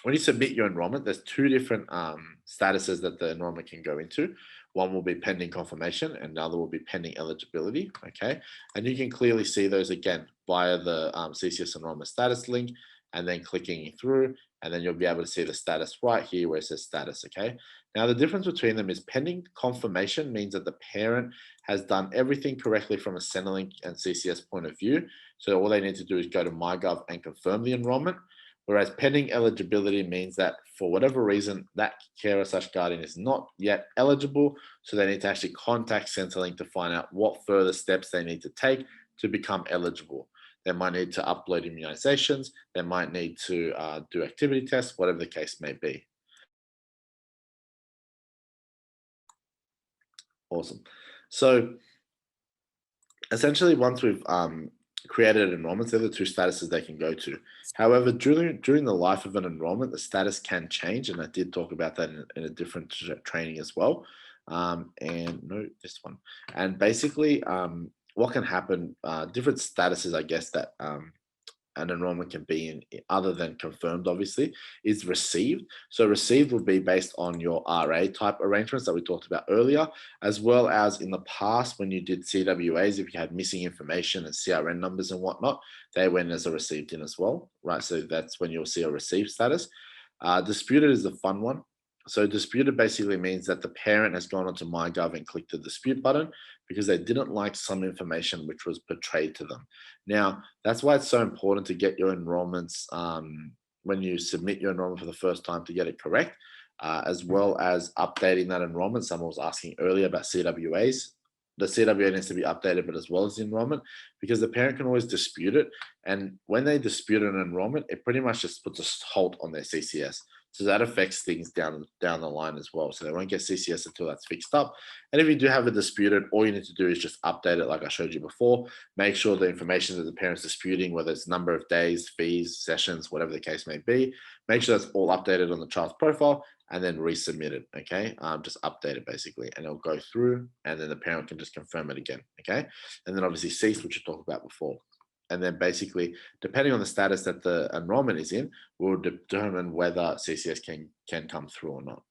when you submit your enrollment, there's two different statuses that the enrollment can go into. One will be pending confirmation and the other will be pending eligibility, okay? And you can clearly see those again via the CCS enrollment status link and then clicking through, and then you'll be able to see the status right here where it says status, okay? Now, the difference between them is pending confirmation means that the parent has done everything correctly from a Centrelink and CCS point of view. So all they need to do is go to MyGov and confirm the enrollment. Whereas pending eligibility means that for whatever reason, that carer/guardian is not yet eligible. So they need to actually contact Centrelink to find out what further steps they need to take to become eligible. They might need to upload immunizations. They might need to do activity tests, whatever the case may be. Awesome. So essentially, once we've created enrollments, they're the two statuses they can go to. However, during the life of an enrollment, the status can change, and I did talk about that in a different training as well. And no, this one. And basically, what can happen, different statuses, I guess, that an enrollment can be in other than confirmed, obviously, is received. So received will be based on your RA type arrangements that we talked about earlier, as well as in the past when you did CWAs, if you had missing information and CRN numbers and whatnot, they went as a received in as well, right? So that's when you'll see a received status. Disputed is the fun one. So disputed basically means that the parent has gone onto MyGov and clicked the dispute button because they didn't like some information which was portrayed to them. Now, that's why it's so important to get your enrollments when you submit your enrollment for the first time to get it correct, as well as updating that enrollment. Someone was asking earlier about CWAs. The CWA needs to be updated, but as well as the enrollment, because the parent can always dispute it. And when they dispute an enrollment, it pretty much just puts a halt on their CCS. So that affects things down the line as well. So they won't get CCS until that's fixed up. And if you do have it disputed, all you need to do is just update it like I showed you before. Make sure the information that the parent's disputing, whether it's number of days, fees, sessions, whatever the case may be, make sure that's all updated on the child's profile and then resubmit it, okay? Just update it basically and it'll go through and then the parent can just confirm it again, okay? And then obviously cease, which you talked about before. And then basically, depending on the status that the enrollment is in, will determine whether CCS can come through or not.